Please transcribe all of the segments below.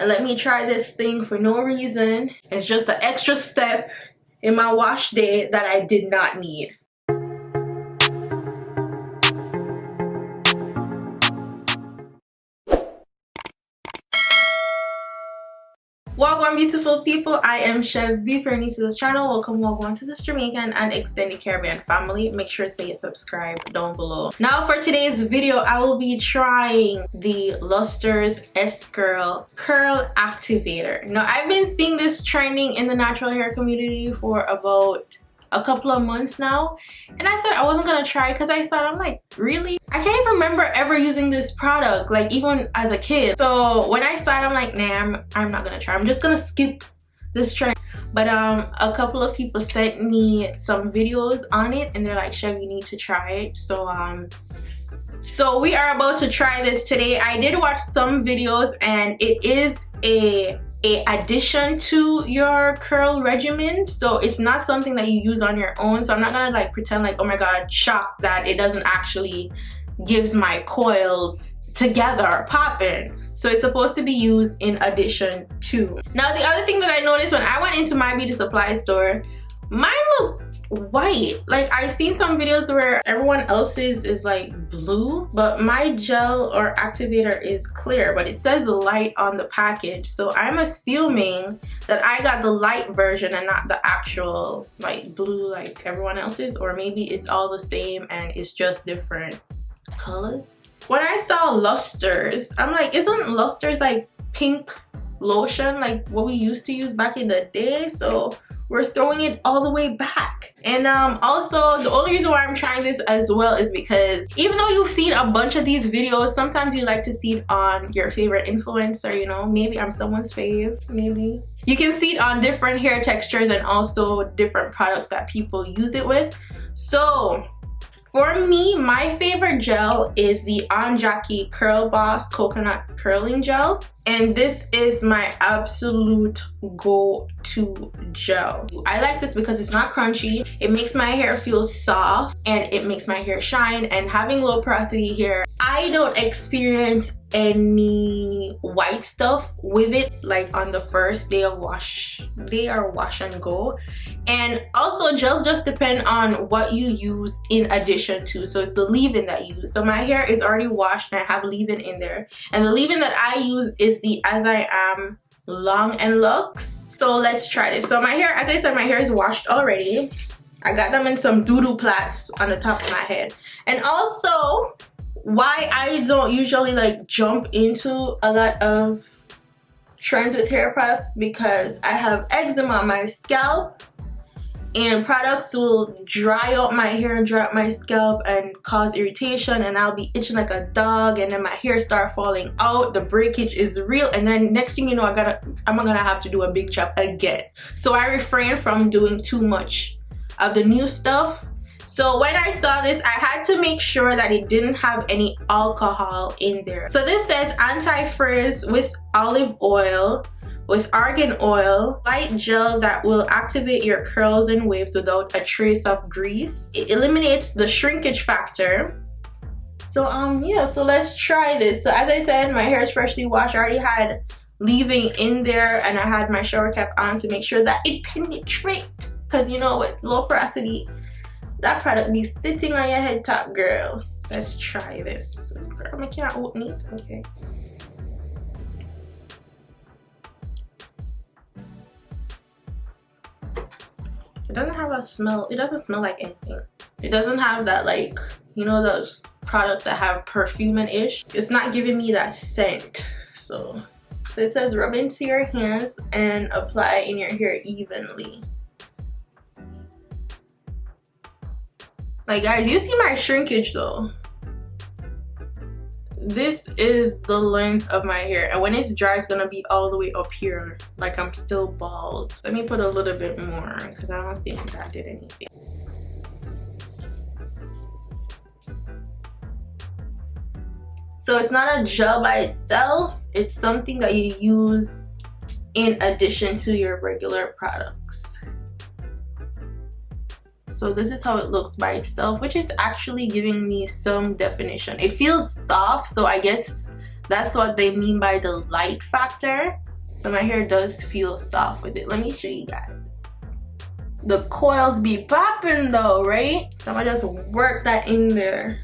and let me try this thing for no reason. It's just an extra step in my wash day that I did not need. Welcome beautiful people, I am Chev. If you're new to this channel, welcome to this Jamaican and extended Caribbean family. Make sure to say subscribe down below. Now for today's video, I will be trying the Luster's S-Curl Curl Activator. Now I've been seeing this trending in the natural hair community for about a couple of months now, and I said I wasn't gonna try because I thought, I'm like, really? I can't even remember ever using this product, like even as a kid. So when I saw it, I'm like, nah, I'm not gonna try. I'm just gonna skip this trend. But a couple of people sent me some videos on it and they're like, Chev, you need to try it. So we are about to try this today. I did watch some videos and it is a addition to your curl regimen, so it's not something that you use on your own. So I'm not gonna like pretend like, oh my god, shocked that it doesn't actually gives my coils together popping. So it's supposed to be used in addition to. Now the other thing that I noticed when I went into my beauty supply store, mine looked white. Like I've seen some videos where everyone else's is like blue, but my gel or activator is clear, but it says light on the package. So I'm assuming that I got the light version and not the actual like blue like everyone else's, or maybe it's all the same and it's just different colors. When I saw Luster's, I'm like, isn't Luster's like pink lotion like what we used to use back in the day? So we're throwing it all the way back. And also the only reason why I'm trying this as well is because even though you've seen a bunch of these videos, sometimes you like to see it on your favorite influencer, you know, maybe I'm someone's fave, maybe. You can see it on different hair textures and also different products that people use it with. So for me, my favorite gel is the Jackie Curl Boss Coconut Curling Gel. And this is my absolute go-to gel. I like this because it's not crunchy. It makes my hair feel soft and it makes my hair shine. And having low porosity hair, I don't experience any white stuff with it like on the first day of wash. They are wash and go. And also gels just depend on what you use in addition to. So it's the leave-in that you use. So my hair is already washed and I have leave-in in there. And the leave-in that I use is the As I Am Long and Luxe. So let's try this. So my hair, as I said, my hair is washed already. I got them in some doo-doo plaits on the top of my head. And also, why I don't usually like jump into a lot of trends with hair products, because I have eczema on my scalp and products will dry out my hair, dry out my scalp and cause irritation, and I'll be itching like a dog, and then my hair start falling out. The breakage is real, and then next thing you know, I'm gonna have to do a big chop again. So I refrain from doing too much of the new stuff. So when I saw this, I had to make sure that it didn't have any alcohol in there. So this says anti-frizz with olive oil, with argan oil, light gel that will activate your curls and waves without a trace of grease. It eliminates the shrinkage factor. So yeah, so let's try this. So as I said, my hair is freshly washed. I already had leave-in in there and I had my shower cap on to make sure that it penetrates. Because you know, with low porosity, that product be sitting on your head top, girls. Let's try this. Girl, I can't open it. Okay. It doesn't have a smell. It doesn't smell like anything. It doesn't have that, like, you know, those products that have perfume and ish. It's not giving me that scent. So it says rub into your hands and apply in your hair evenly. Like guys, you see my shrinkage though. This is the length of my hair, and when it's dry it's gonna be all the way up here, like I'm still bald. Let me put a little bit more because I don't think that did anything. So it's not a gel by itself, it's something that you use in addition to your regular products. So this is how it looks by itself, which is actually giving me some definition. It feels soft, so I guess that's what they mean by the light factor. So my hair does feel soft with it. Let me show you guys. The coils be popping though, right? So I'm gonna just work that in there.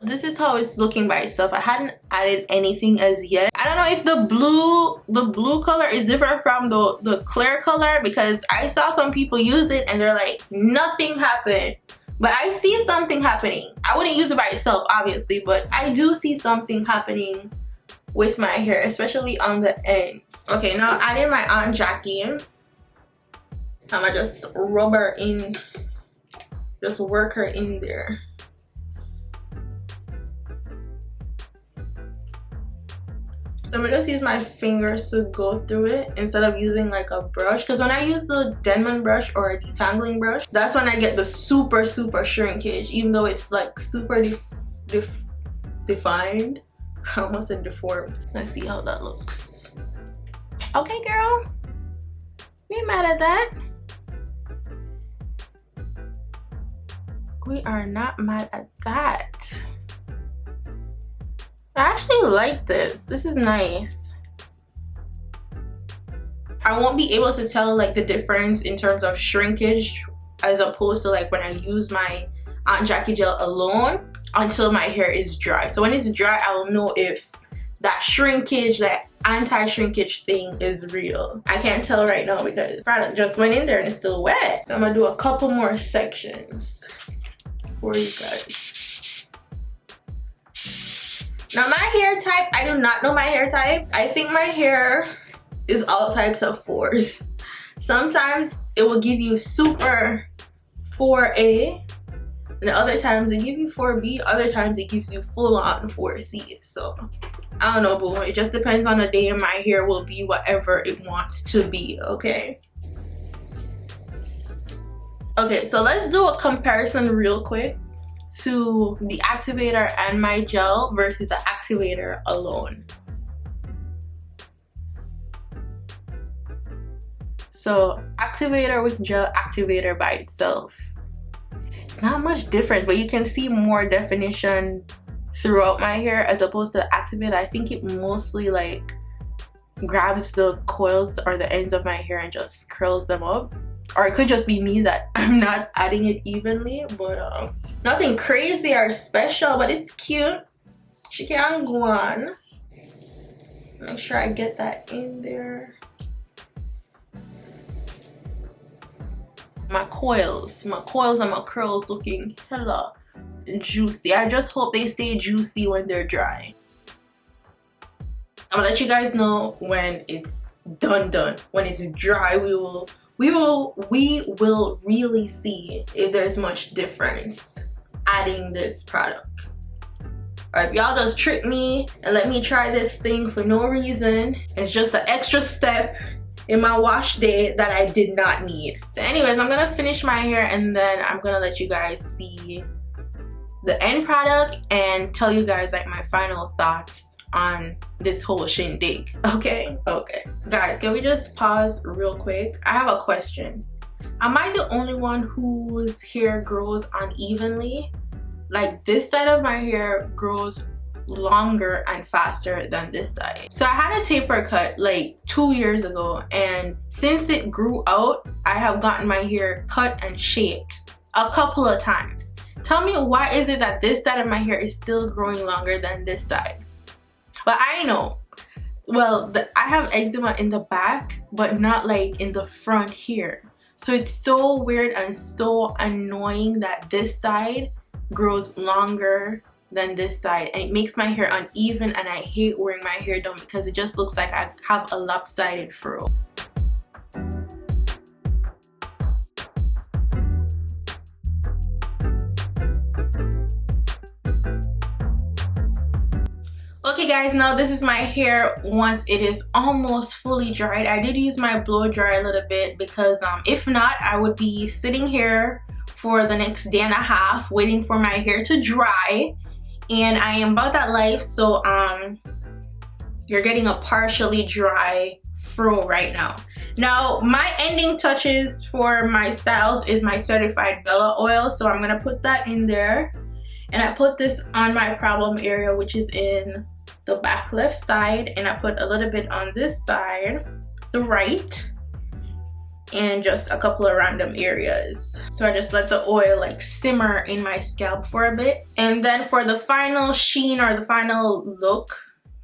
This is how it's looking by itself. I hadn't added anything as yet. I don't know if the blue color is different from the clear color, because I saw some people use it and they're like, nothing happened. But I see something happening. I wouldn't use it by itself, obviously, but I do see something happening with my hair, especially on the ends. Okay, now adding my Aunt Jackie. I'm gonna just rub her in, just work her in there. So I'm gonna just use my fingers to go through it instead of using like a brush, because when I use the Denman brush or a detangling brush, that's when I get the super shrinkage, even though it's like super defined. I almost said deformed. Let's see how that looks. Okay, girl, we ain't mad at that. We are not mad at that. I actually like this. This is nice. I won't be able to tell like the difference in terms of shrinkage as opposed to like when I use my Aunt Jackie gel alone until my hair is dry. So when it's dry, I will know if that shrinkage, that anti-shrinkage thing is real. I can't tell right now because the product just went in there and it's still wet. So I'm gonna do a couple more sections for you guys. Now my hair type, I do not know my hair type. I think my hair is all types of 4s. Sometimes it will give you super 4A, and other times it gives you 4B, other times it gives you full on 4C. So I don't know, boo. It just depends on the day, and my hair will be whatever it wants to be, okay? Okay, so let's do a comparison real quick to the activator and my gel versus the activator alone. So activator with gel, activator by itself, it's not much difference, but you can see more definition throughout my hair as opposed to the activator. I think it mostly like grabs the coils or the ends of my hair and just curls them up. Or it could just be me that I'm not adding it evenly, but nothing crazy or special, but it's cute. She can GWAN. Make sure I get that in there. My coils and my curls looking hella juicy. I just hope they stay juicy when they're dry. I'm gonna let you guys know when it's done. When it's dry, we will really see if there's much difference adding this product. Or if y'all just trick me and let me try this thing for no reason, it's just an extra step in my wash day that I did not need. So anyways, I'm gonna finish my hair and then I'm gonna let you guys see the end product and tell you guys like my final thoughts on this whole shindig. Okay, guys, can we just pause real quick? I have a question. Am I the only one whose hair grows unevenly? Like this side of my hair grows longer and faster than this side. So I had a taper cut like 2 years ago, and since it grew out, I have gotten my hair cut and shaped a couple of times. Tell me, why is it that this side of my hair is still growing longer than this side? But I know, well, I have eczema in the back, but not like in the front here. So it's so weird and so annoying that this side grows longer than this side, and it makes my hair uneven, and I hate wearing my hair done because it just looks like I have a lopsided fro. Okay guys, now this is my hair once it is almost fully dried. I did use my blow dry a little bit because if not, I would be sitting here for the next day and a half waiting for my hair to dry, and I am about that life. So you're getting a partially dry fro right now. Now my ending touches for my styles is my certified Bella oil, so I'm gonna put that in there. And I put this on my problem area, which is in the back left side, and I put a little bit on this side, the right, and just a couple of random areas. So I just let the oil like simmer in my scalp for a bit. And then for the final sheen or the final look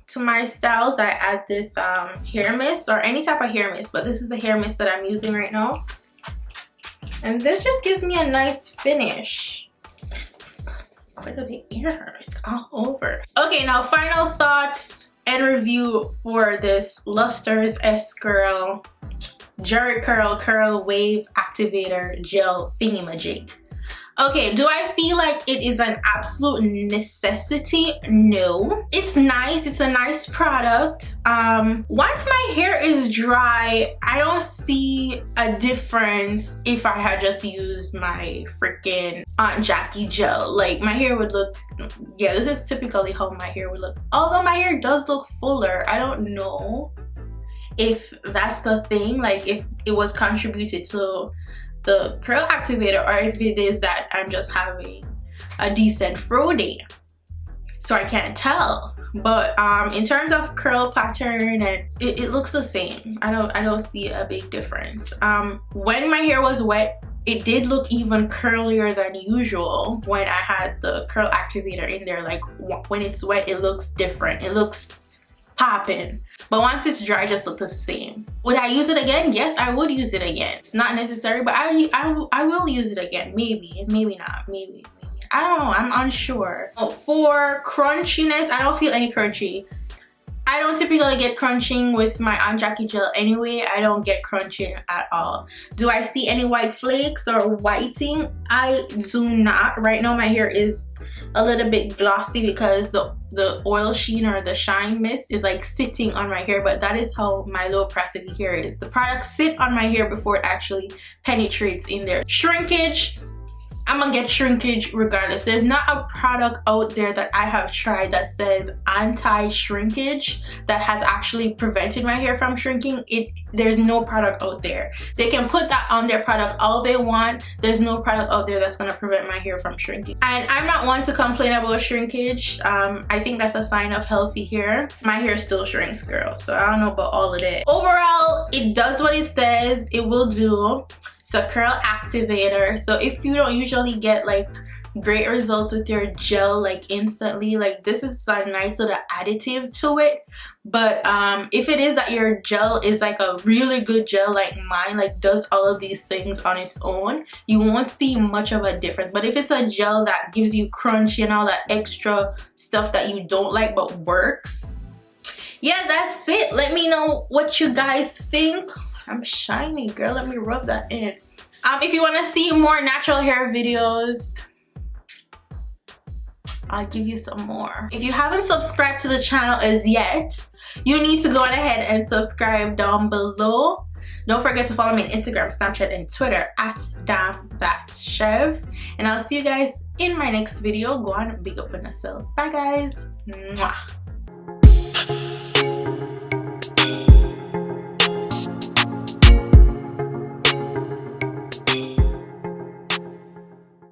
to my styles, I add this hair mist, or any type of hair mist, but this is the hair mist that I'm using right now. And this just gives me a nice finish. Look at the ear, it's all over. Okay, now final thoughts and review for this Luster's S-Curl Jheri Curl Wave Activator Gel Thingy-majig. Okay, do I feel like it is an absolute necessity? No. It's nice, it's a nice product. Once my hair is dry, I don't see a difference if I had just used my freaking Aunt Jackie gel. Like, my hair would look, yeah, this is typically how my hair would look. Although my hair does look fuller, I don't know if that's the thing, like if it was contributed to the curl activator, or if it is that I'm just having a decent fro day. So I can't tell. But in terms of curl pattern, and it looks the same. I don't see a big difference. When my hair was wet, it did look even curlier than usual when I had the curl activator in there. Like when it's wet, it looks different. It looks popping. But once it's dry, it just looks the same. Would I use it again? Yes, I would use it again. It's not necessary, but I will use it again. Maybe not. Maybe. I don't know. I'm unsure. For crunchiness, I don't feel any crunchy. I don't typically get crunching with my Aunt Jackie gel anyway. I don't get crunching at all. Do I see any white flakes or whiting? I do not. Right now my hair is a little bit glossy because the oil sheen or the shine mist is like sitting on my hair, but that is how my low opacity hair is. The products sit on my hair before it actually penetrates in there. Shrinkage, I'm gonna get shrinkage regardless. There's not a product out there that I have tried that says anti-shrinkage that has actually prevented my hair from shrinking. There's no product out there. They can put that on their product all they want. There's no product out there that's gonna prevent my hair from shrinking. And I'm not one to complain about shrinkage. I think that's a sign of healthy hair. My hair still shrinks, girl, so I don't know about all of that. Overall, it does what it says it will do. It's a curl activator. So if you don't usually get like great results with your gel like instantly, like this is a nice little additive to it. But if it is that your gel is like a really good gel like mine, like does all of these things on its own, you won't see much of a difference. But if it's a gel that gives you crunchy and all that extra stuff that you don't like but works, yeah, that's it. Let me know what you guys think. I'm shiny, girl. Let me rub that in. If you want to see more natural hair videos, I'll give you some more. If you haven't subscribed to the channel as yet, you need to go on ahead and subscribe down below. Don't forget to follow me on Instagram, Snapchat, and Twitter at damnthatschev. And I'll see you guys in my next video. Go on, big up on yourself. Bye, guys. Mwah.